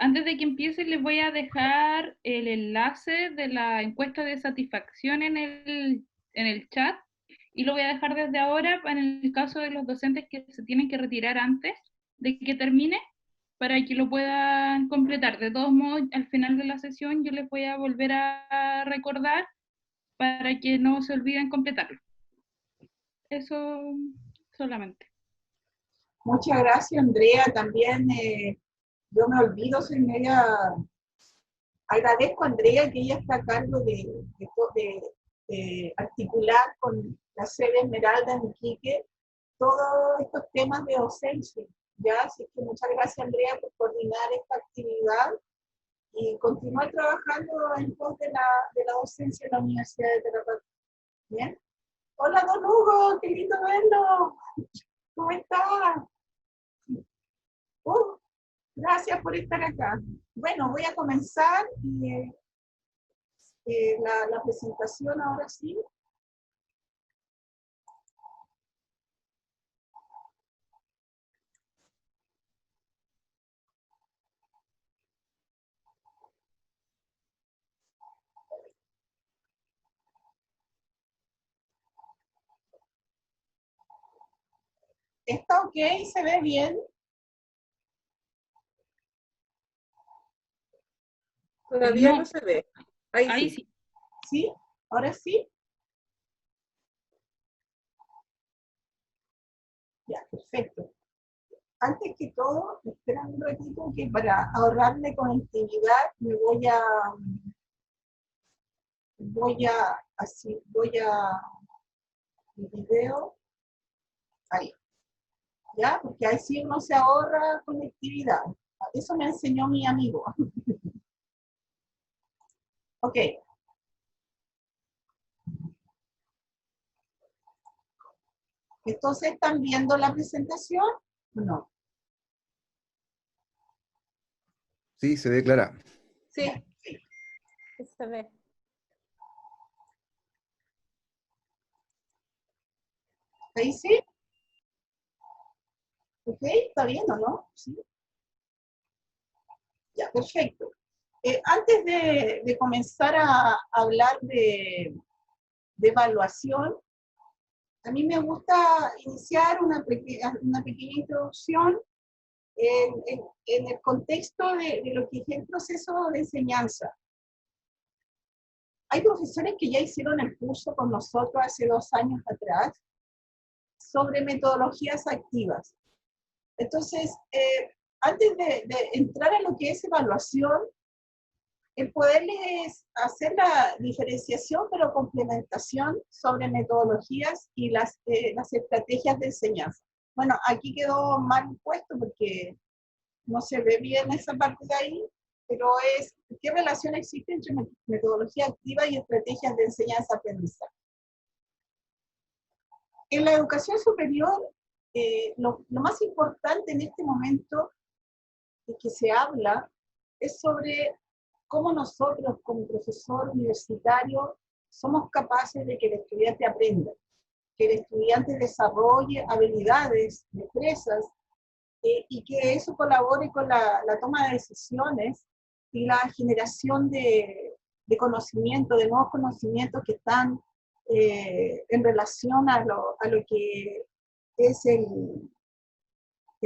Antes de que empiece, les voy a dejar el enlace de la encuesta de satisfacción en el chat y lo voy a dejar desde ahora en el caso de los docentes que se tienen que retirar antes de que termine para que lo puedan completar. De todos modos, al final de la sesión yo les voy a volver a recordar para que no se olviden completarlo. Eso solamente. Muchas gracias, Andrea. También yo me olvido, soy media... Agradezco a Andrea que ella está a cargo de articular con la sede Esmeralda en Iquique todos estos temas de docencia. ¿Ya? Así que muchas gracias, Andrea, por coordinar esta actividad y continuar trabajando en pos de la docencia en la Universidad de Tarapacá. ¿Bien? Hola, don Hugo, qué lindo verlo. ¿Cómo está? Gracias por estar acá. Bueno, voy a comenzar la presentación ahora sí. ¿Está ok? ¿Se ve bien? Todavía no se ve. Ahí sí. ¿Sí? ¿Ahora sí? Ya, perfecto. Antes que todo, esperando un ratito que para ahorrarme conectividad me voy a mi video, ahí, ¿ya? Porque ahí sí uno se ahorra conectividad. Eso me enseñó mi amigo. Ok. Entonces, ¿están viendo la presentación o no? Sí, se ve clara. Sí, se ve. ¿Ahí sí? ¿Ok? ¿Está bien o no? Sí. Ya, perfecto. Antes de comenzar a hablar de evaluación, a mí me gusta iniciar una pequeña introducción en el contexto de lo que es el proceso de enseñanza. Hay profesores que ya hicieron el curso con nosotros hace 2 años atrás sobre metodologías activas. Entonces, antes de entrar a lo que es evaluación, el poderles hacer la diferenciación, pero complementación sobre metodologías y las estrategias de enseñanza. Bueno, aquí quedó mal puesto porque no se ve bien esa parte de ahí, pero es qué relación existe entre metodología activa y estrategias de enseñanza-aprendizaje. En la educación superior, lo más importante en este momento de que se habla es sobre cómo nosotros como profesor universitario somos capaces de que el estudiante aprenda, que el estudiante desarrolle habilidades, destrezas, y que eso colabore con la toma de decisiones y la generación de conocimiento, de nuevos conocimientos que están en relación a lo que es el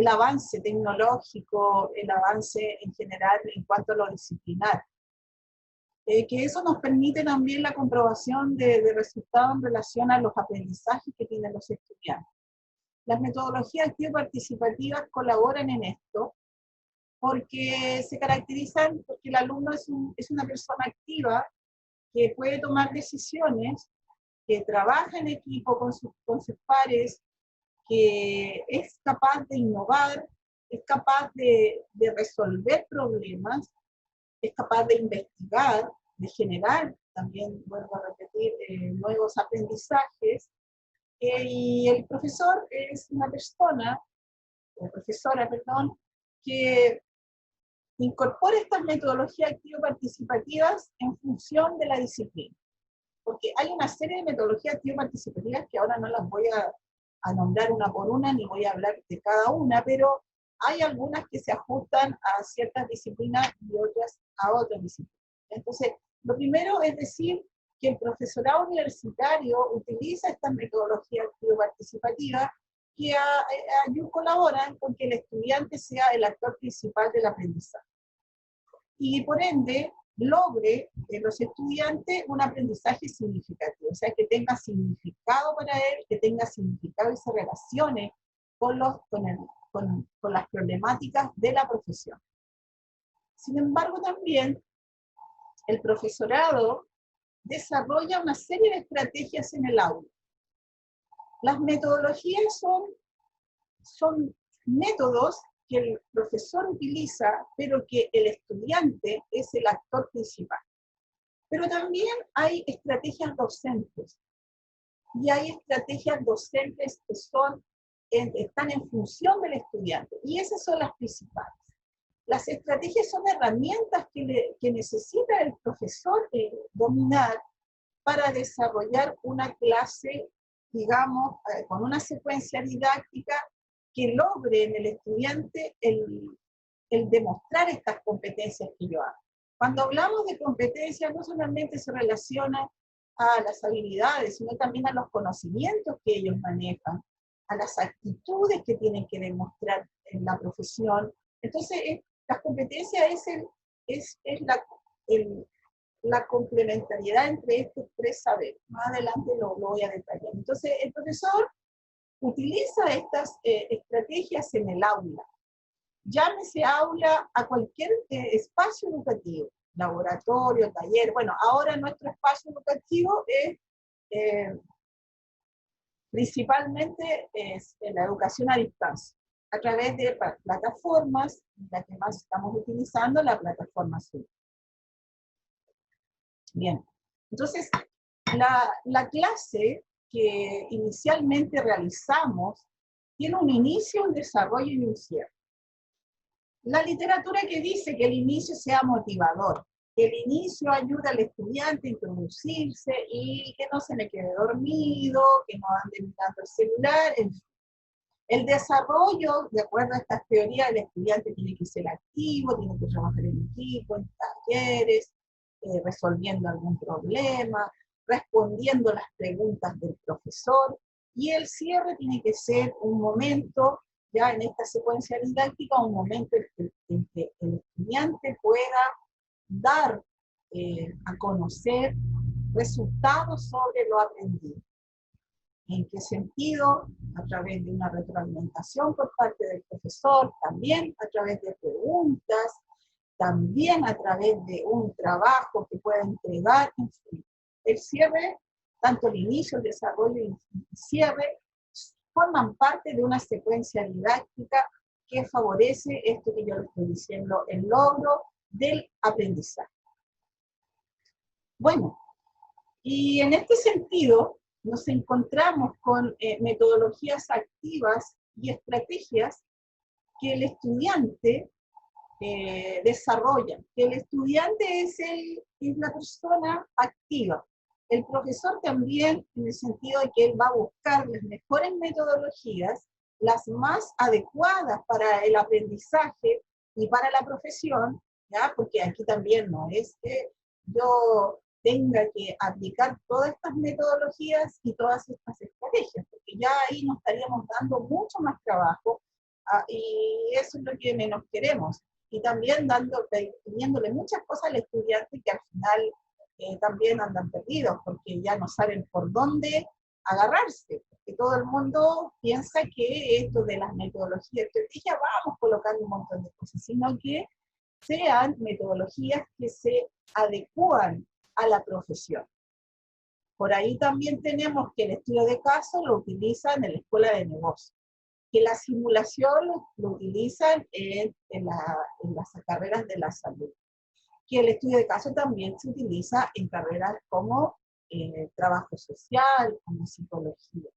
avance tecnológico, el avance en general en cuanto a lo disciplinar. Que eso nos permite también la comprobación de resultados en relación a los aprendizajes que tienen los estudiantes. Las metodologías activo-participativas colaboran en esto porque se caracterizan porque el alumno es una persona activa que puede tomar decisiones, que trabaja en equipo con sus pares, que es capaz de innovar, es capaz de resolver problemas, es capaz de investigar, de generar también, vuelvo a repetir, nuevos aprendizajes. Y el profesor es una persona, o profesora, perdón, que incorpora estas metodologías activo-participativas en función de la disciplina. Porque hay una serie de metodologías activo-participativas que ahora no las voy a nombrar una por una, ni voy a hablar de cada una, pero hay algunas que se ajustan a ciertas disciplinas y otras a otras disciplinas. Entonces, lo primero es decir que el profesorado universitario utiliza esta metodología activo-participativa que colaboran con que el estudiante sea el actor principal del aprendizaje. Y por ende, logre en los estudiantes un aprendizaje significativo, o sea, que tenga significado para él, que tenga significado y se relacione con las problemáticas de la profesión. Sin embargo, también el profesorado desarrolla una serie de estrategias en el aula. Las metodologías son métodos que el profesor utiliza, pero que el estudiante es el actor principal. Pero también hay estrategias docentes, y hay estrategias docentes que están en función del estudiante, y esas son las principales. Las estrategias son herramientas que necesita el profesor dominar para desarrollar una clase, digamos, con una secuencia didáctica que logre en el estudiante el demostrar estas competencias que yo hago. Cuando hablamos de competencias, no solamente se relaciona a las habilidades, sino también a los conocimientos que ellos manejan, a las actitudes que tienen que demostrar en la profesión. Entonces, las competencias es la complementariedad entre estos tres saberes. Más adelante lo voy a detallar. Entonces, el profesor utiliza estas estrategias en el aula. Llámese aula a cualquier espacio educativo, laboratorio, taller. Bueno, ahora nuestro espacio educativo es principalmente la educación a distancia, a través de plataformas, la que más estamos utilizando, la plataforma Zoom. Bien, entonces la clase que inicialmente realizamos tiene un inicio, un desarrollo y un cierre. La literatura que dice que el inicio sea motivador, que el inicio ayuda al estudiante a introducirse y que no se le quede dormido, que no ande mirando el celular, en fin. El desarrollo, de acuerdo a estas teorías, el estudiante tiene que ser activo, tiene que trabajar en equipo, en talleres, resolviendo algún problema, respondiendo las preguntas del profesor, y el cierre tiene que ser un momento, ya en esta secuencia didáctica, un momento en que el estudiante pueda dar a conocer resultados sobre lo aprendido. ¿En qué sentido? A través de una retroalimentación por parte del profesor, también a través de preguntas, también a través de un trabajo que pueda entregar, en fin. El cierre, tanto el inicio, el desarrollo y el cierre, forman parte de una secuencia didáctica que favorece esto que yo les estoy diciendo, el logro del aprendizaje. Bueno, y en este sentido nos encontramos con metodologías activas y estrategias que el estudiante desarrolla, que el estudiante es la persona activa. El profesor también, en el sentido de que él va a buscar las mejores metodologías, las más adecuadas para el aprendizaje y para la profesión, ¿ya? Porque aquí también no es que yo tenga que aplicar todas estas metodologías y todas estas estrategias, porque ya ahí nos estaríamos dando mucho más trabajo, y eso es lo que menos queremos. Y también pidiéndole muchas cosas al estudiante que al final también andan perdidos, porque ya no saben por dónde agarrarse, porque todo el mundo piensa que esto de las metodologías, estrategias, vamos colocando un montón de cosas, sino que sean metodologías que se adecúan a la profesión. Por ahí también tenemos que el estudio de caso lo utilizan en la escuela de negocios, que la simulación lo utilizan en las carreras de la salud, que el estudio de caso también se utiliza en carreras como trabajo social, como psicología.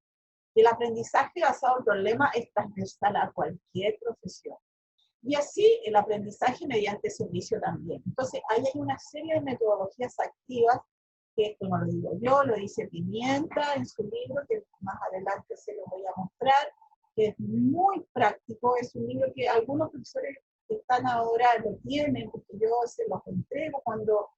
El aprendizaje basado en problemas es transversal a cualquier profesión. Y así el aprendizaje mediante servicio también. Entonces, ahí hay una serie de metodologías activas, que esto no lo digo yo, lo dice Pimienta en su libro, que más adelante se lo voy a mostrar, que es muy práctico, es un libro que algunos profesores que están ahora lo tienen, porque yo se los entrego cuando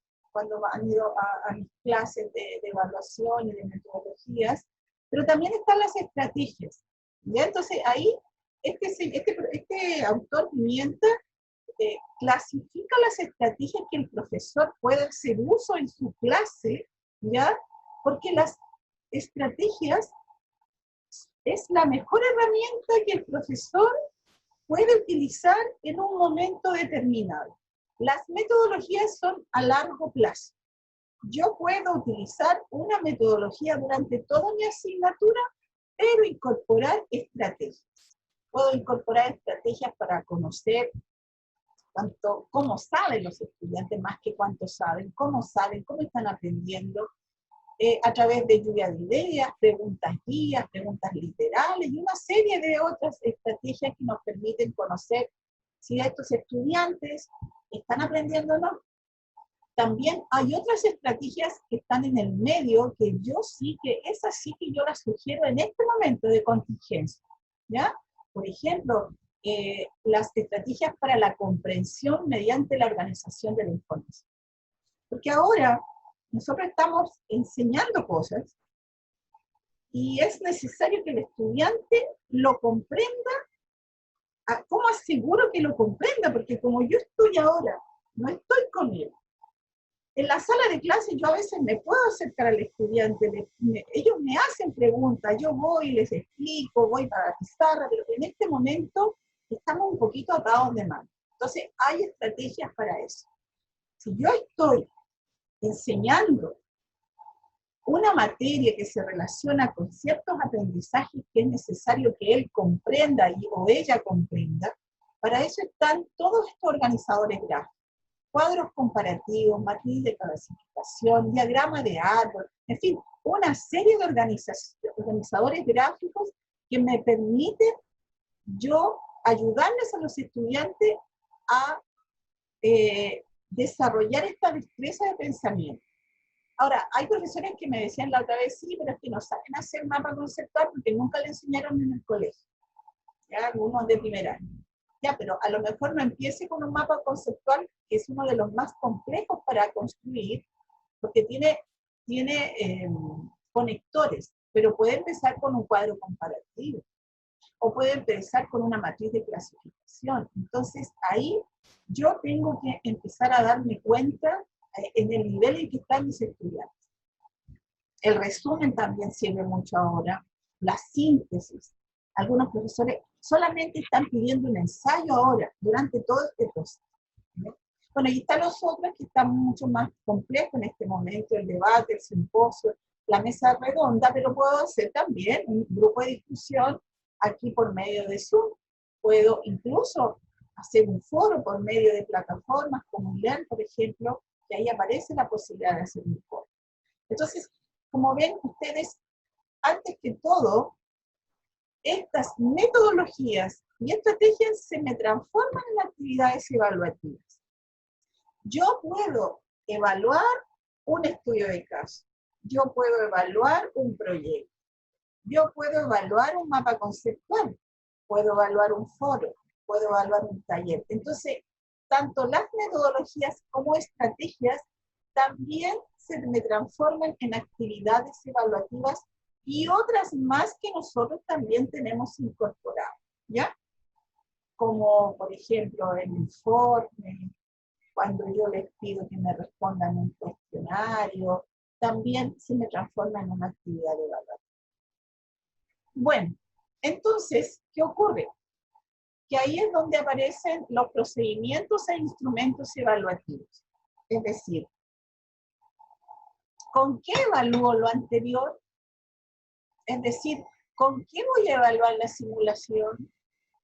han ido a mis clases de evaluación y de metodologías, pero también están las estrategias. ¿Ya? Entonces ahí este autor Pimienta clasifica las estrategias que el profesor puede hacer uso en su clase, ¿ya? Porque las estrategias es la mejor herramienta que el profesor puede utilizar en un momento determinado. Las metodologías son a largo plazo. Yo puedo utilizar una metodología durante toda mi asignatura, pero incorporar estrategias. Puedo incorporar estrategias para conocer cómo saben los estudiantes, más que cuánto saben, cómo están aprendiendo, a través de lluvia de ideas, preguntas guías, preguntas literales y una serie de otras estrategias que nos permiten conocer si estos estudiantes están aprendiendo o no. También hay otras estrategias que están en el medio que esas sí que yo las sugiero en este momento de contingencia, ¿ya? Por ejemplo, las estrategias para la comprensión mediante la organización de la información. Porque ahora nosotros estamos enseñando cosas y es necesario que el estudiante lo comprenda. ¿Cómo aseguro que lo comprenda? Porque como yo estoy ahora, no estoy con él. En la sala de clase yo a veces me puedo acercar al estudiante, ellos me hacen preguntas, yo voy y les explico, voy para la pizarra, pero en este momento estamos un poquito atados de mano. Entonces hay estrategias para eso. Si yo estoy enseñando una materia que se relaciona con ciertos aprendizajes que es necesario que él comprenda o ella comprenda, para eso están todos estos organizadores gráficos. Cuadros comparativos, matriz de clasificación, diagrama de árbol, en fin, una serie de organizadores gráficos que me permiten yo ayudarles a los estudiantes a desarrollar esta destreza de pensamiento. Ahora, hay profesores que me decían la otra vez, sí, pero es que no saben hacer mapa conceptual porque nunca le enseñaron en el colegio, ¿ya? Algunos de primer año. Ya, pero a lo mejor no empiece con un mapa conceptual, que es uno de los más complejos para construir, porque tiene conectores, pero puede empezar con un cuadro comparativo, o puede empezar con una matriz de clasificación. Entonces, ahí yo tengo que empezar a darme cuenta en el nivel en que están mis estudiantes. El resumen también sirve mucho ahora, la síntesis. Algunos profesores solamente están pidiendo un ensayo ahora, durante todo este proceso. ¿No? Bueno, y están los otros que están mucho más complejos en este momento, el debate, el simposio, la mesa redonda, pero puedo hacer también un grupo de discusión aquí por medio de Zoom. Puedo incluso hacer un foro por medio de plataformas como Learn, por ejemplo, que ahí aparece la posibilidad de hacer un foro. Entonces, como ven ustedes, antes que todo, estas metodologías y estrategias se me transforman en actividades evaluativas. Yo puedo evaluar un estudio de caso, yo puedo evaluar un proyecto, yo puedo evaluar un mapa conceptual, puedo evaluar un foro, puedo evaluar un taller. Entonces, tanto las metodologías como estrategias también se me transforman en actividades evaluativas y otras más que nosotros también tenemos incorporado, ¿ya? Como, por ejemplo, el informe, cuando yo les pido que me respondan un cuestionario, también se me transforma en una actividad evaluativa. Bueno, entonces, ¿qué ocurre? Que ahí es donde aparecen los procedimientos e instrumentos evaluativos. Es decir, ¿con qué evalúo lo anterior? Es decir, ¿con qué voy a evaluar la simulación?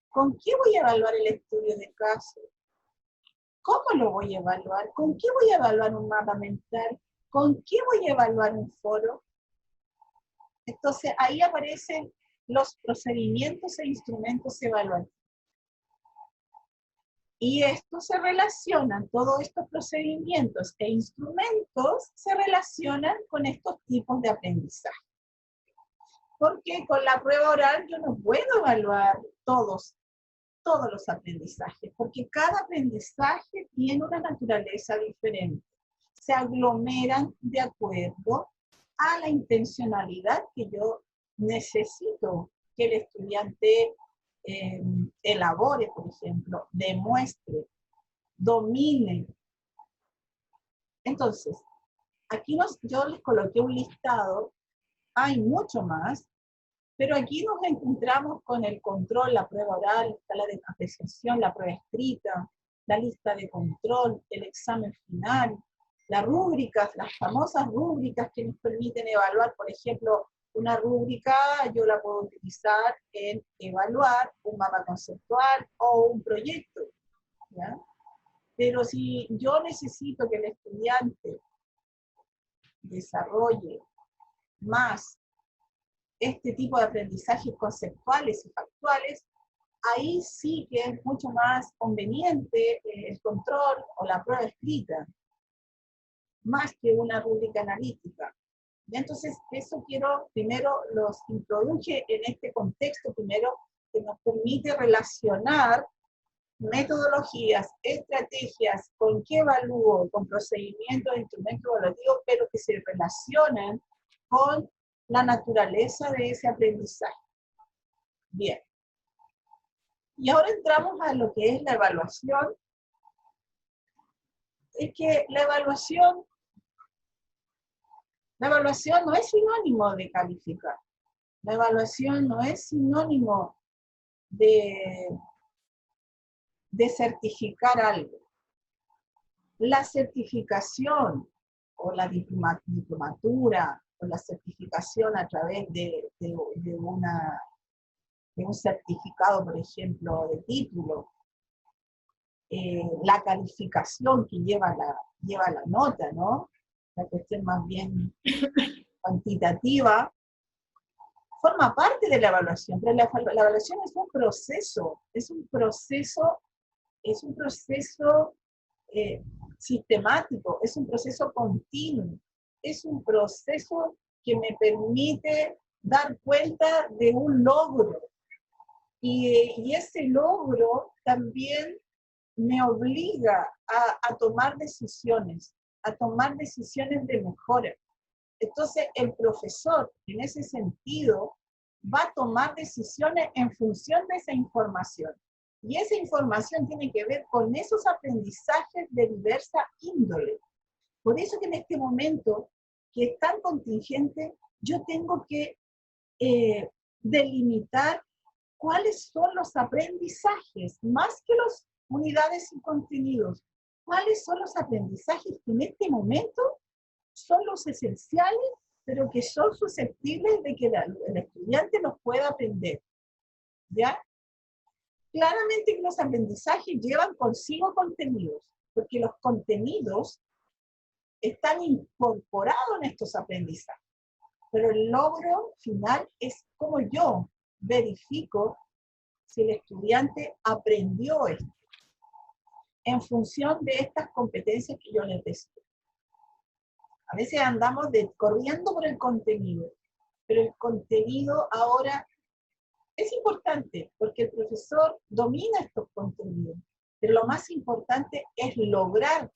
¿Con qué voy a evaluar el estudio de caso? ¿Cómo lo voy a evaluar? ¿Con qué voy a evaluar un mapa mental? ¿Con qué voy a evaluar un foro? Entonces, ahí aparecen los procedimientos e instrumentos evaluativos. Y estos se relacionan, todos estos procedimientos e instrumentos se relacionan con estos tipos de aprendizaje. Porque con la prueba oral yo no puedo evaluar todos los aprendizajes, porque cada aprendizaje tiene una naturaleza diferente. Se aglomeran de acuerdo a la intencionalidad que yo necesito que el estudiante elabore, por ejemplo, demuestre, domine. Entonces, aquí yo les coloqué un listado, hay mucho más, pero aquí nos encontramos con el control, la prueba oral, la de apreciación, la prueba escrita, la lista de control, el examen final, las rúbricas, las famosas rúbricas que nos permiten evaluar, por ejemplo, una rúbrica yo la puedo utilizar en evaluar un mapa conceptual o un proyecto, ¿ya? Pero si yo necesito que el estudiante desarrolle más este tipo de aprendizajes conceptuales y factuales, ahí sí que es mucho más conveniente el control o la prueba escrita, más que una rúbrica analítica. Y entonces, eso primero los introduje en este contexto, primero, que nos permite relacionar metodologías, estrategias, con qué evalúo, con procedimientos, instrumentos evaluativos, pero que se relacionen con la naturaleza de ese aprendizaje. Bien. Y ahora entramos a lo que es la evaluación. Es que la evaluación no es sinónimo de calificar. La evaluación no es sinónimo de certificar algo. La certificación o la diplomatura o la certificación a través de un certificado, por ejemplo, de título, la calificación que lleva la nota, ¿no? La cuestión más bien cuantitativa, forma parte de la evaluación, pero la evaluación es un proceso sistemático, es un proceso continuo, es un proceso que me permite dar cuenta de un logro. Y ese logro también me obliga a tomar decisiones de mejora. Entonces, el profesor, en ese sentido, va a tomar decisiones en función de esa información. Y esa información tiene que ver con esos aprendizajes de diversa índole. Por eso que en este momento, que es tan contingente, yo tengo que delimitar cuáles son los aprendizajes, más que las unidades y contenidos. ¿Cuáles son los aprendizajes que en este momento son los esenciales, pero que son susceptibles de que el estudiante los pueda aprender? ¿Ya? Claramente que los aprendizajes llevan consigo contenidos, porque los contenidos están incorporados en estos aprendizajes. Pero el logro final es como yo verifico si el estudiante aprendió esto, en función de estas competencias que yo les decía. A veces andamos corriendo por el contenido, pero el contenido ahora es importante, porque el profesor domina estos contenidos, pero lo más importante es lograr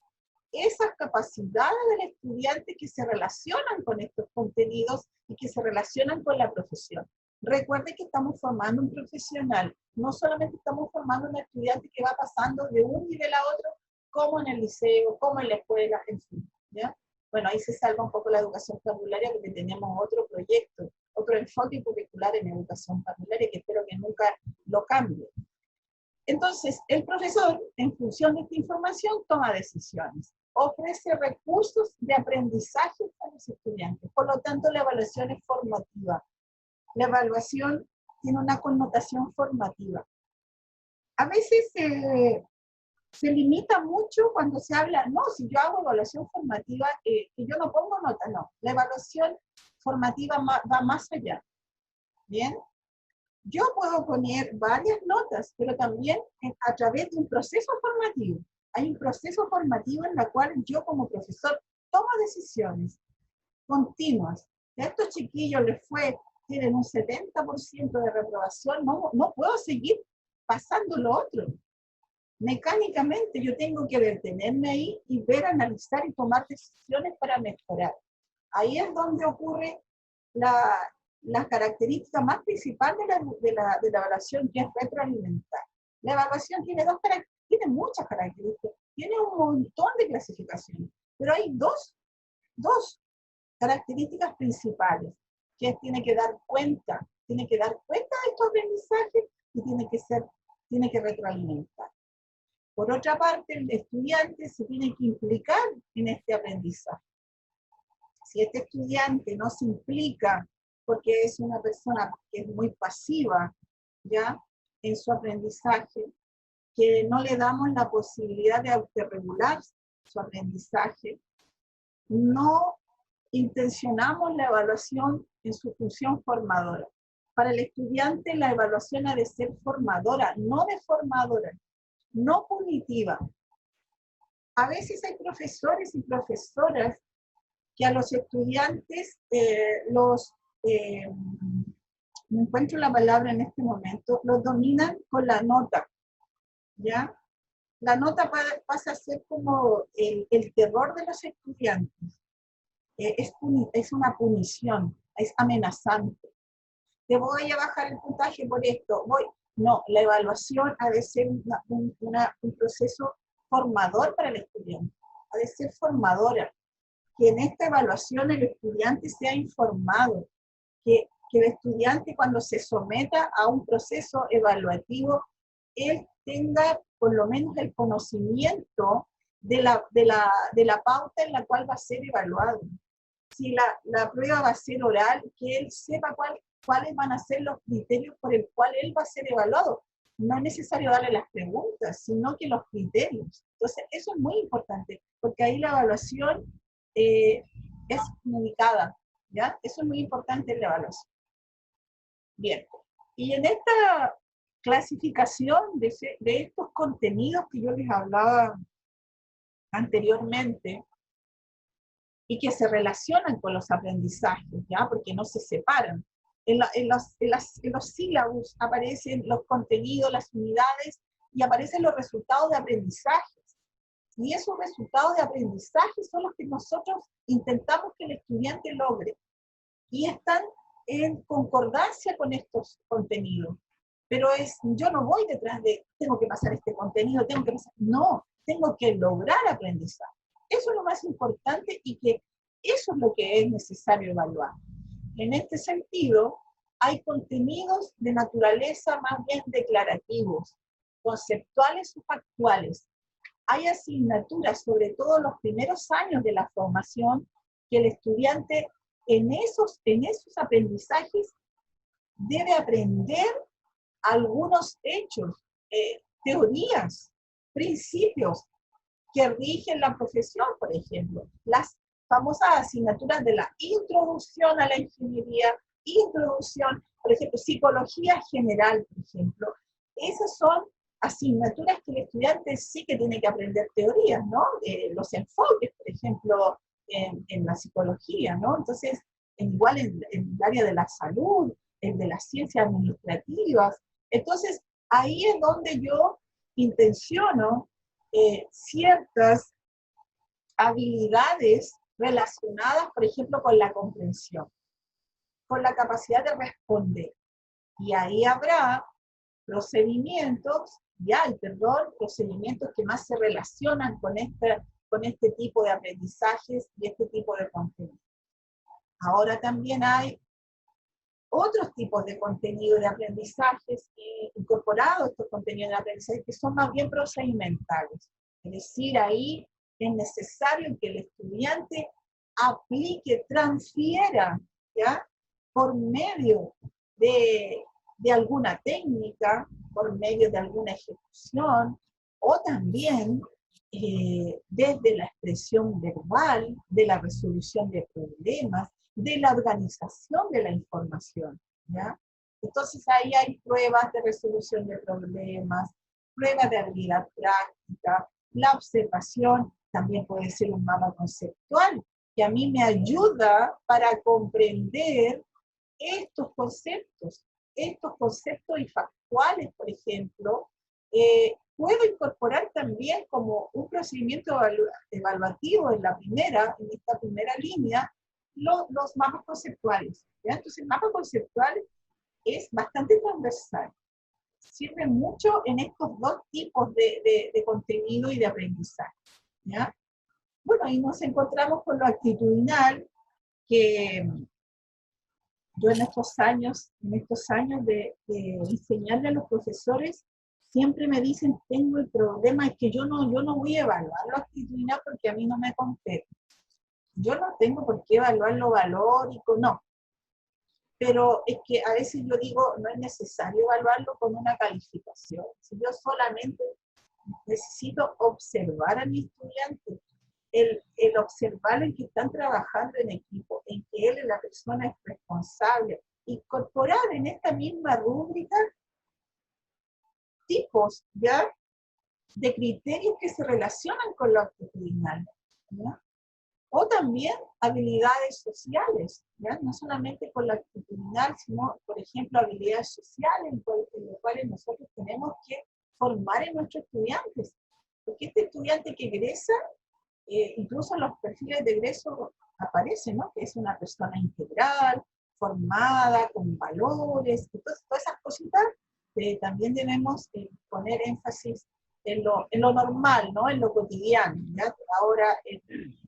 esas capacidades del estudiante que se relacionan con estos contenidos y que se relacionan con la profesión. Recuerde que estamos formando un profesional, no solamente estamos formando un estudiante que va pasando de un nivel a otro, como en el liceo, como en la escuela, en fin, ¿ya? Bueno, ahí se salva un poco la educación parvularia porque tenemos otro proyecto, otro enfoque curricular en educación parvularia que espero que nunca lo cambie. Entonces, el profesor, en función de esta información, toma decisiones, ofrece recursos de aprendizaje a los estudiantes. Por lo tanto, la evaluación es formativa. La evaluación tiene una connotación formativa. A veces se limita mucho cuando se habla, no, si yo hago evaluación formativa, que yo no pongo nota, no. La evaluación formativa va más allá. ¿Bien? Yo puedo poner varias notas, pero también a través de un proceso formativo. Hay un proceso formativo en el cual yo como profesor tomo decisiones continuas. A estos chiquillos les fue tienen un 70% de reprobación, no puedo seguir pasando lo otro. Mecánicamente yo tengo que detenerme ahí y ver, analizar y tomar decisiones para mejorar. Ahí es donde ocurre la característica más principal de la evaluación, que es retroalimentar. La evaluación tiene tiene muchas características, tiene un montón de clasificaciones, pero hay dos características principales, que tiene que dar cuenta de estos aprendizajes y tiene que retroalimentar. Por otra parte, el estudiante se tiene que implicar en este aprendizaje. Si este estudiante no se implica porque es una persona que es muy pasiva, ¿ya?, en su aprendizaje, que no le damos la posibilidad de autorregular su aprendizaje, no intencionamos la evaluación en su función formadora. Para el estudiante la evaluación ha de ser formadora, no deformadora, no punitiva. A veces hay profesores y profesoras que a los estudiantes no encuentro la palabra en este momento, los dominan con la nota, ¿ya? La nota pasa a ser como el terror de los estudiantes. Es una punición, es amenazante. Te voy a bajar el puntaje por esto. No, la evaluación ha de ser un proceso formador para el estudiante. Ha de ser formadora. Que en esta evaluación el estudiante sea informado. Que el estudiante, cuando se someta a un proceso evaluativo, él tenga por lo menos el conocimiento de la pauta en la cual va a ser evaluado. Si la prueba va a ser oral, que él sepa cuáles van a ser los criterios por el cual él va a ser evaluado. No es necesario darle las preguntas, sino que los criterios. Entonces, eso es muy importante, porque ahí la evaluación es comunicada, ¿ya? Eso es muy importante en la evaluación. Bien, y en esta clasificación de estos contenidos que yo les hablaba anteriormente, y que se relacionan con los aprendizajes, ¿ya? Porque no se separan. En los sílabos aparecen los contenidos, las unidades, y aparecen los resultados de aprendizajes. Y esos resultados de aprendizaje son los que nosotros intentamos que el estudiante logre. Y están en concordancia con estos contenidos. Pero yo no voy detrás de, tengo que pasar este contenido, no, tengo que lograr aprendizaje. Eso es lo más importante y que eso es lo que es necesario evaluar. En este sentido, hay contenidos de naturaleza más bien declarativos, conceptuales o factuales. Hay asignaturas, sobre todo en los primeros años de la formación, que el estudiante en esos aprendizajes debe aprender algunos hechos, teorías, principios que rigen la profesión, por ejemplo. Las famosas asignaturas de la introducción a la ingeniería, introducción, por ejemplo, psicología general, por ejemplo. Esas son asignaturas que el estudiante sí que tiene que aprender teorías, ¿no? Los enfoques, por ejemplo, en la psicología, ¿no? Entonces, igual en el área de la salud, en de las ciencias administrativas. Entonces, ahí es donde yo intenciono ciertas habilidades relacionadas, por ejemplo, con la comprensión, con la capacidad de responder. Y ahí habrá procedimientos que más se relacionan con este tipo de aprendizajes y este tipo de contenido. Ahora también hay otros tipos de contenido de aprendizajes incorporados, estos contenidos de aprendizaje que son más bien procedimentales. Es decir, ahí es necesario que el estudiante aplique, transfiera, ¿ya?, por medio de alguna técnica, por medio de alguna ejecución, o también desde la expresión verbal, de la resolución de problemas, de la organización de la información, ¿ya? Entonces ahí hay pruebas de resolución de problemas, pruebas de habilidad práctica, la observación también puede ser un mapa conceptual, que a mí me ayuda para comprender estos conceptos y factuales, por ejemplo, puedo incorporar también como un procedimiento evaluativo en esta primera línea, los mapas conceptuales. ¿Ya? Entonces, el mapa conceptual es bastante transversal. Sirve mucho en estos dos tipos de contenido y de aprendizaje. ¿Ya? Bueno, y nos encontramos con lo actitudinal, que yo en estos años de enseñarle a los profesores, siempre me dicen, tengo el problema, es que yo no voy a evaluar lo actitudinal porque a mí no me compete. Yo no tengo por qué evaluar lo valórico, no. Pero es que a veces yo digo, no es necesario evaluarlo con una calificación. Si yo solamente necesito observar a mi estudiante, el observar en que están trabajando en equipo, en que él, la persona, es responsable, incorporar en esta misma rúbrica tipos, ¿ya?, de criterios que se relacionan con lo actitudinal, ¿ya? O también habilidades sociales, ¿ya? No solamente con lo actitudinal, sino, por ejemplo, habilidades sociales en las cuales nosotros tenemos que formar en nuestros estudiantes. Porque este estudiante que egresa, incluso en los perfiles de egreso aparece, ¿no?, que es una persona integral, formada, con valores, entonces todas esas cositas también debemos poner énfasis en lo normal, ¿no?, en lo cotidiano. ¿Ya? Ahora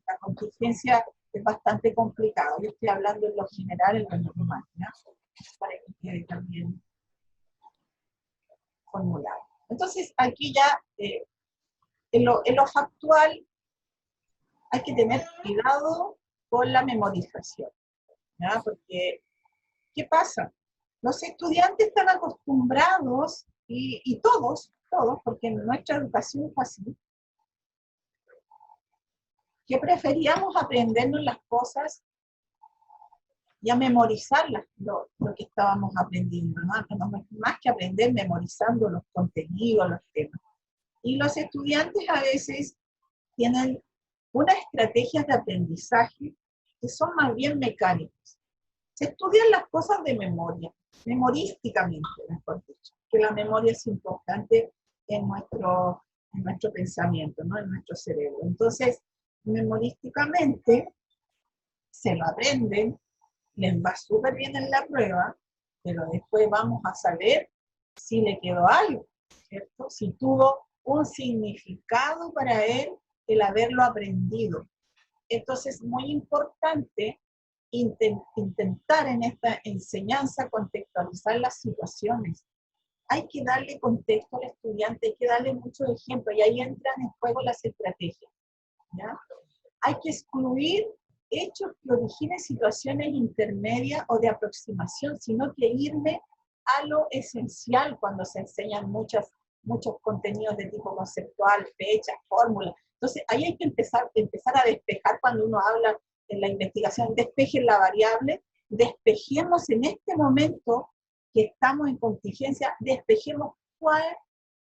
la contingencia es bastante complicada, yo estoy hablando en lo general, en lo normal, ¿ya?, para que quede también formulado. Entonces aquí ya en lo factual hay que tener cuidado con la memorización, ¿ya? Porque, ¿qué pasa? Los estudiantes están acostumbrados, y todos, porque en nuestra educación fue así, que preferíamos aprendernos las cosas y a memorizarlas, lo que estábamos aprendiendo, ¿no? Más que aprender memorizando los contenidos, los temas. Y los estudiantes a veces tienen unas estrategias de aprendizaje que son más bien mecánicas. Se estudian las cosas de memoria, memorísticamente, mejor dicho, que la memoria es importante en nuestro pensamiento, ¿no?, en nuestro cerebro. Entonces, memorísticamente se lo aprenden, les va súper bien en la prueba, pero después vamos a saber si le quedó algo, ¿cierto? Si tuvo un significado para él el haberlo aprendido. Entonces es muy importante intentar en esta enseñanza contextualizar las situaciones. Hay que darle contexto al estudiante, hay que darle muchos ejemplos, y ahí entran en juego las estrategias, ¿ya? Hay que excluir hechos que originen situaciones intermedias o de aproximación, sino que irme a lo esencial cuando se enseñan muchos contenidos de tipo conceptual, fechas, fórmulas. Entonces, ahí hay que empezar a despejar cuando uno habla en la investigación, despejen la variable, despejemos en este momento que estamos en contingencia, despejemos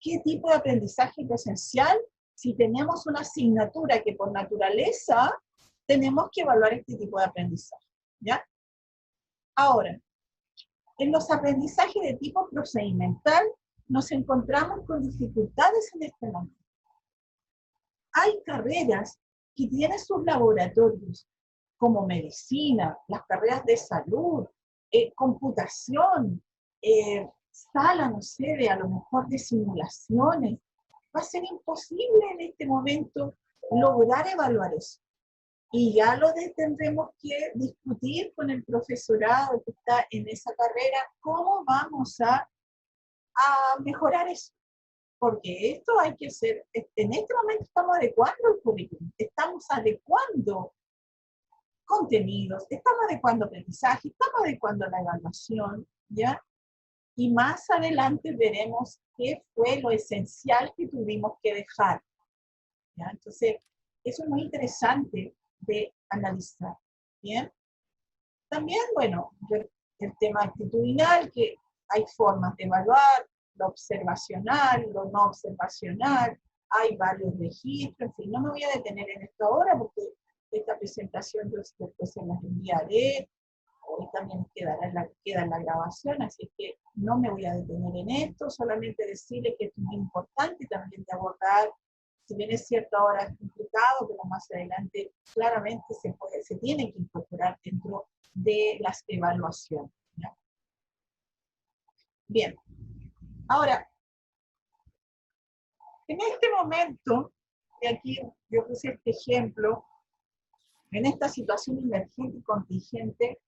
qué tipo de aprendizaje es lo esencial. Si tenemos una asignatura que por naturaleza tenemos que evaluar este tipo de aprendizaje, ¿ya? Ahora, en los aprendizajes de tipo procedimental nos encontramos con dificultades en este momento. Hay carreras que tienen sus laboratorios, como medicina, las carreras de salud, computación, sala, no sé, a lo mejor de simulaciones. Va a ser imposible en este momento lograr evaluar eso. Y ya lo tendremos que discutir con el profesorado que está en esa carrera, cómo vamos a mejorar eso. Porque esto hay que hacer, en este momento estamos adecuando el currículum, estamos adecuando contenidos, estamos adecuando aprendizaje, estamos adecuando la evaluación, ¿ya? Y más adelante veremos qué fue lo esencial que tuvimos que dejar, ¿ya? Entonces, eso es muy interesante de analizar, ¿bien? También, bueno, el tema actitudinal, que hay formas de evaluar, lo observacional, lo no observacional, hay varios registros, en fin, no me voy a detener en esto ahora porque esta presentación yo después se las enviaré, hoy también queda en la grabación, así que no me voy a detener en esto, solamente decirle que esto es muy importante también de abordar, si bien es cierto ahora es complicado, pero más adelante claramente se tiene que incorporar dentro de las evaluaciones, ¿ya? Bien, ahora, en este momento, y aquí yo puse este ejemplo, en esta situación emergente y contingente,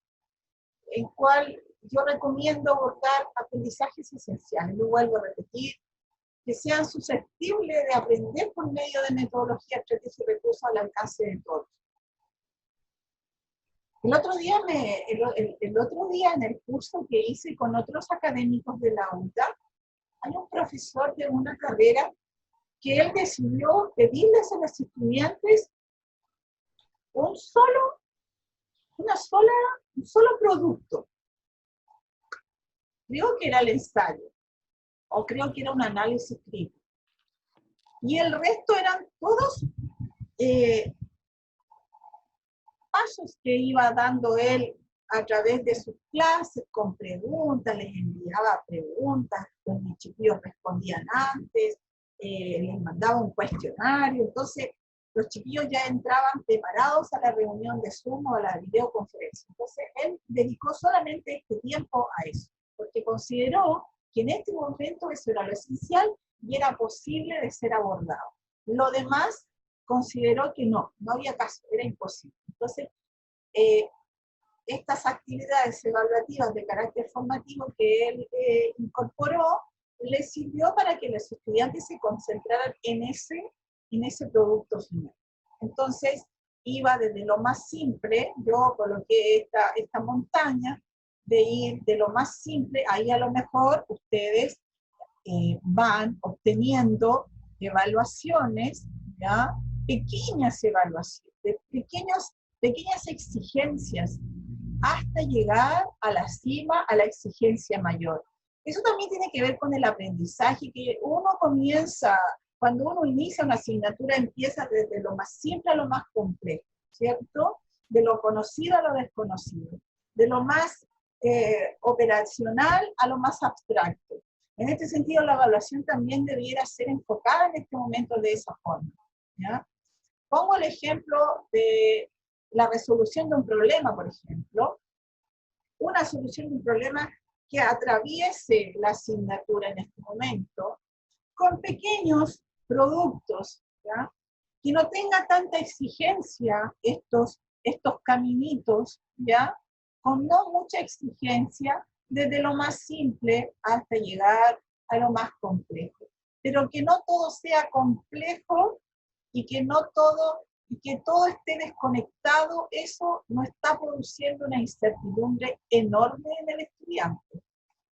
en cual yo recomiendo abordar aprendizajes esenciales, lo vuelvo a repetir, que sean susceptibles de aprender por medio de metodología, estrategia y recursos al alcance de todos. El otro día en el curso que hice con otros académicos de la UNTA, hay un profesor de una carrera que él decidió pedirles a los estudiantes un solo producto. Creo que era el ensayo, o creo que era un análisis crítico. Y el resto eran todos pasos que iba dando él a través de sus clases, con preguntas, les enviaba preguntas, los chiquillos respondían antes, les mandaba un cuestionario, entonces los chiquillos ya entraban preparados a la reunión de Zoom o a la videoconferencia. Entonces él dedicó solamente este tiempo a eso, porque consideró que en este momento eso era lo esencial y era posible de ser abordado. Lo demás consideró que no había caso, era imposible. Entonces, estas actividades evaluativas de carácter formativo que él incorporó, le sirvió para que los estudiantes se concentraran en ese producto final. Entonces, iba desde lo más simple, yo coloqué esta montaña, de ir de lo más simple, ahí a lo mejor ustedes van obteniendo evaluaciones, ¿ya? Pequeñas evaluaciones, pequeñas exigencias, hasta llegar a la cima, a la exigencia mayor. Eso también tiene que ver con el aprendizaje, que uno comienza, cuando uno inicia una asignatura, empieza desde lo más simple a lo más complejo, ¿cierto? De lo conocido a lo desconocido, de lo más operacional a lo más abstracto. En este sentido, la evaluación también debiera ser enfocada en este momento de esa forma, ¿ya? Pongo el ejemplo de la resolución de un problema, por ejemplo. Una solución de un problema que atraviese la asignatura en este momento, con pequeños productos, ¿ya? Que no tenga tanta exigencia estos caminitos, ¿ya? Con no mucha exigencia, desde lo más simple hasta llegar a lo más complejo. Pero que no todo sea complejo y que todo esté desconectado, eso no está produciendo una incertidumbre enorme en el estudiante.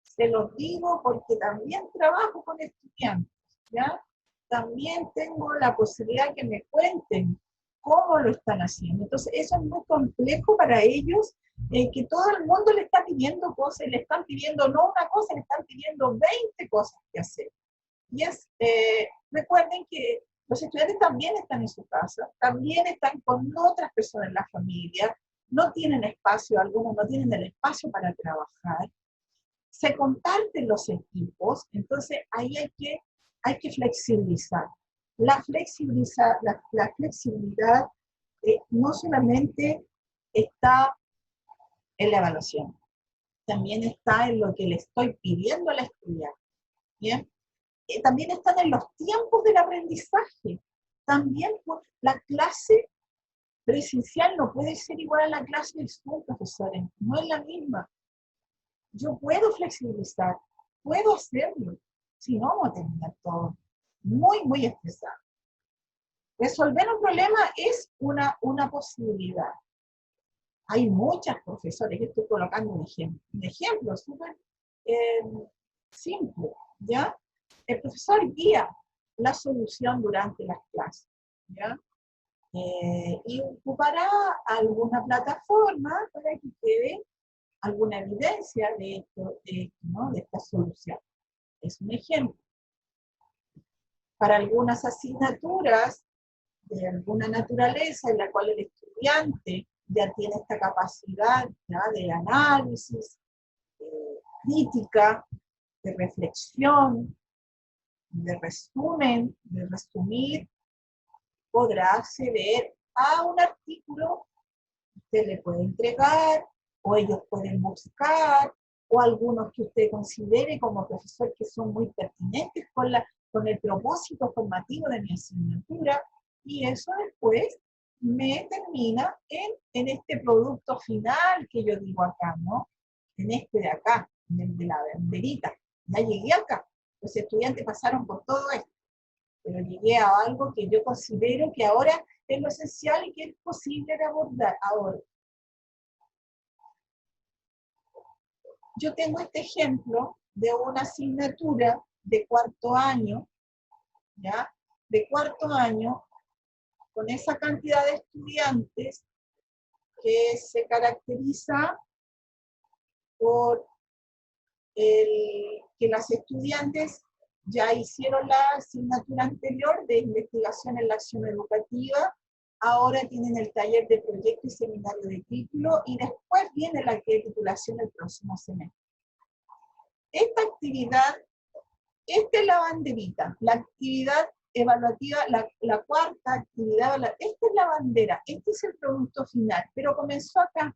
Se los digo porque también trabajo con estudiantes, ¿ya? También tengo la posibilidad que me cuenten cómo lo están haciendo. Entonces, eso es muy complejo para ellos, que todo el mundo le está pidiendo cosas, le están pidiendo no una cosa, le están pidiendo 20 cosas que hacer. Y recuerden que los estudiantes también están en su casa, también están con otras personas en la familia, no tienen espacio, algunos no tienen el espacio para trabajar, se comparten los equipos, entonces ahí hay que flexibilizar. La flexibilidad no solamente está en la evaluación, también está en lo que le estoy pidiendo al estudiante, ¿bien? También están en los tiempos del aprendizaje. También la clase presencial no puede ser igual a la clase de Zoom, profesores, no es la misma. Yo puedo flexibilizar, puedo hacerlo, si no, vamos a terminar todo muy, muy estresado. Resolver un problema es una posibilidad. Hay muchas profesores, yo estoy colocando un ejemplo súper simple, ¿ya? El profesor guía la solución durante las clases, ¿ya? Y ocupará alguna plataforma para que quede alguna evidencia de esto, ¿no? De esta solución. Es un ejemplo. Para algunas asignaturas de alguna naturaleza en la cual el estudiante ya tiene esta capacidad ya de análisis, crítica, de reflexión, de resumen, de resumir, podrá acceder a un artículo que usted le puede entregar, o ellos pueden buscar, o algunos que usted considere como profesor que son muy pertinentes con el propósito formativo de mi asignatura, y eso después me termina en este producto final que yo digo acá, ¿no? En este de acá, en el de la banderita. Ya llegué acá. Los estudiantes pasaron por todo esto, pero llegué a algo que yo considero que ahora es lo esencial y que es posible de abordar ahora. Yo tengo este ejemplo de una asignatura de cuarto año, ¿ya? De cuarto año, con esa cantidad de estudiantes que se caracteriza por que las estudiantes ya hicieron la asignatura anterior de investigación en la acción educativa, ahora tienen el taller de proyecto y seminario de título, y después viene la de titulación el próximo semestre. Esta actividad, esta es la banderita, la actividad evaluativa, la cuarta actividad, esta es la bandera, este es el producto final, pero comenzó acá,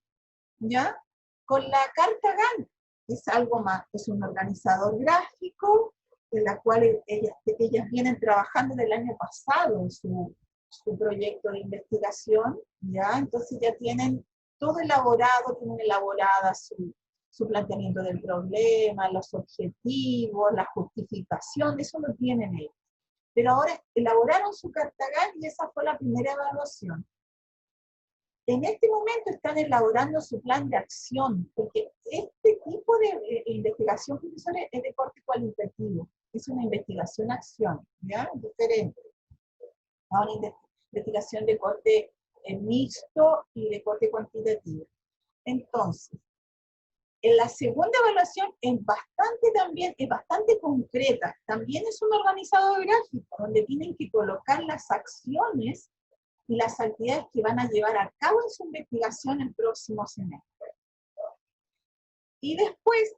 ¿ya? Con la carta Gantt, es algo más, es un organizador gráfico, en la cual ellas vienen trabajando del año pasado en su proyecto de investigación, ¿ya? Entonces ya tienen todo elaborado, tienen elaborada su planteamiento del problema, los objetivos, la justificación, eso lo tienen ellos. Pero ahora elaboraron su carta Gantt y esa fue la primera evaluación. En este momento están elaborando su plan de acción, porque este tipo de investigación, profesores, es de corte cualitativo, es una investigación-acción, ¿ya? Diferente a una investigación de corte mixto y de corte cuantitativo. Entonces, en la segunda evaluación es bastante concreta, también es un organizador gráfico, donde tienen que colocar las acciones y las actividades que van a llevar a cabo en su investigación el próximo semestre. Y después,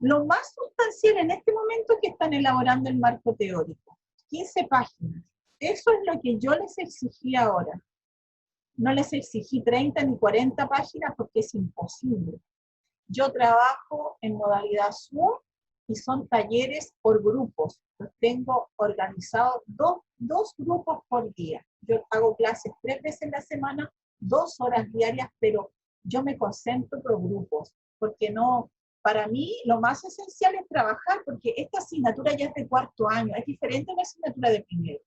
lo más sustancial en este momento es que están elaborando el marco teórico, 15 páginas. Eso es lo que yo les exigí ahora. No les exigí 30 ni 40 páginas porque es imposible. Yo trabajo en modalidad Zoom y son talleres por grupos. Los tengo organizados dos grupos por día. Yo hago clases 3 veces en la semana, 2 horas diarias, pero yo me concentro por grupos, porque no, para mí lo más esencial es trabajar, porque esta asignatura ya es de cuarto año, es diferente a una asignatura de primero.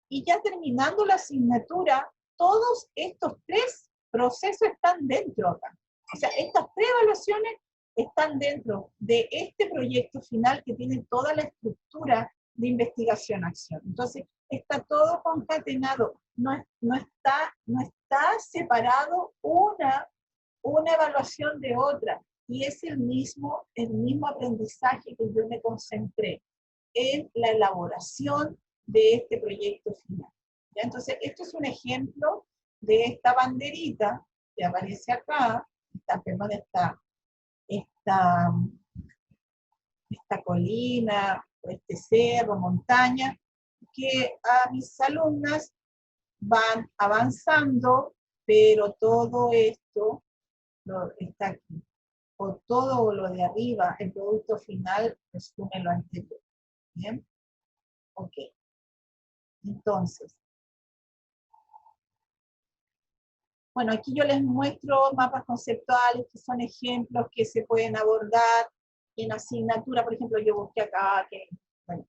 Y ya terminando la asignatura, todos estos 3 procesos están dentro acá. O sea, estas 3 evaluaciones están dentro de este proyecto final que tiene toda la estructura de investigación-acción. Entonces, está todo concatenado, no está separado una evaluación de otra, y es el mismo aprendizaje que yo me concentré en la elaboración de este proyecto final. ¿Ya? Entonces, esto es un ejemplo de esta banderita que aparece acá, esta colina, este cerro, montaña, que a mis alumnas van avanzando, pero todo esto está aquí. Por todo lo de arriba, el producto final resume lo anterior. ¿Bien? Ok. Entonces, bueno, aquí yo les muestro mapas conceptuales que son ejemplos que se pueden abordar en asignatura. Por ejemplo, yo busqué acá que, bueno,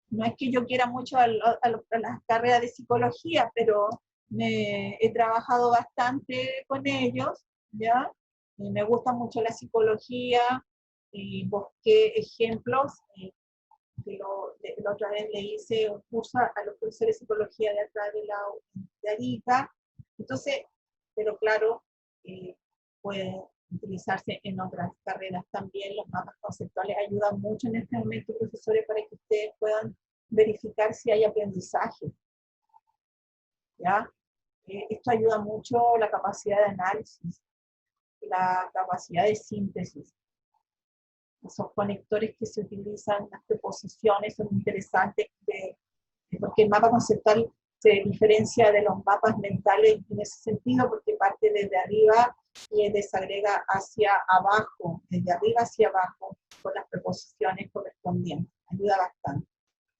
no es que yo quiera mucho a las carreras de psicología, pero he trabajado bastante con ellos, ¿ya? Y me gusta mucho la psicología, y busqué ejemplos, la otra vez le hice un curso a los profesores de psicología de acá de Arica. Entonces, pero claro, puede utilizarse en otras carreras también. Los mapas conceptuales ayudan mucho en este momento, profesores, para que ustedes puedan verificar si hay aprendizaje. ¿Ya? Esto ayuda mucho la capacidad de análisis, la capacidad de síntesis. Esos conectores que se utilizan, las preposiciones son interesantes, porque el mapa conceptual se diferencia de los mapas mentales en ese sentido, porque parte desde arriba y desagrega hacia abajo, desde arriba hacia abajo, con las preposiciones correspondientes. Ayuda bastante,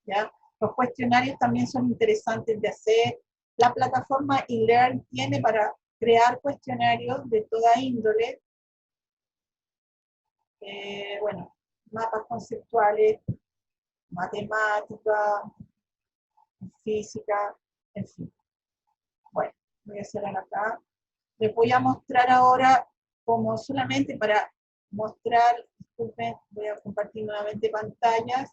¿ya? Los cuestionarios también son interesantes de hacer. La plataforma eLearn tiene para crear cuestionarios de toda índole. Bueno, mapas conceptuales, matemática, física, en fin. Bueno, voy a cerrar acá. Les voy a mostrar ahora, como solamente para mostrar, disculpen, voy a compartir nuevamente pantallas.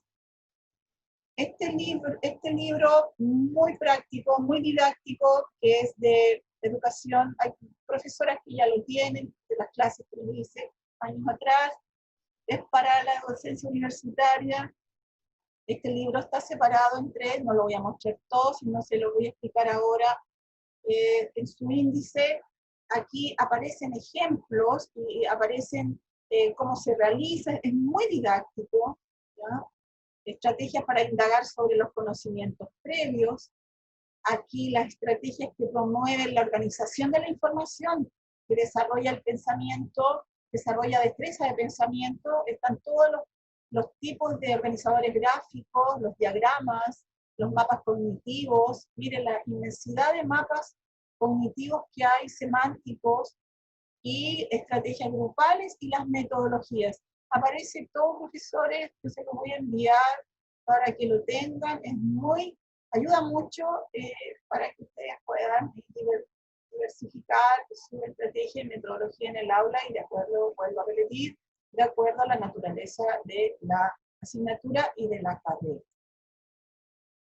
Este libro muy práctico, muy didáctico, que es de educación, hay profesoras que ya lo tienen, de las clases que les hice años atrás, es para la docencia universitaria. Este libro está separado en tres, no lo voy a mostrar todo, sino se lo voy a explicar ahora. En su índice, aquí aparecen ejemplos y aparecen cómo se realiza, es muy didáctico, ¿ya? Estrategias para indagar sobre los conocimientos previos. Aquí las estrategias que promueven la organización de la información, que desarrolla el pensamiento, desarrolla destreza de pensamiento, están todos los tipos de organizadores gráficos, los diagramas, los mapas cognitivos. Miren la inmensidad de mapas cognitivos que hay, semánticos, y estrategias grupales y las metodologías. Aparece todo, profesores, yo se los voy a enviar para que lo tengan, ayuda mucho para que ustedes puedan diversificar su estrategia y metodología en el aula y de acuerdo, vuelvo a repetir, de acuerdo a la naturaleza de la asignatura y de la carrera.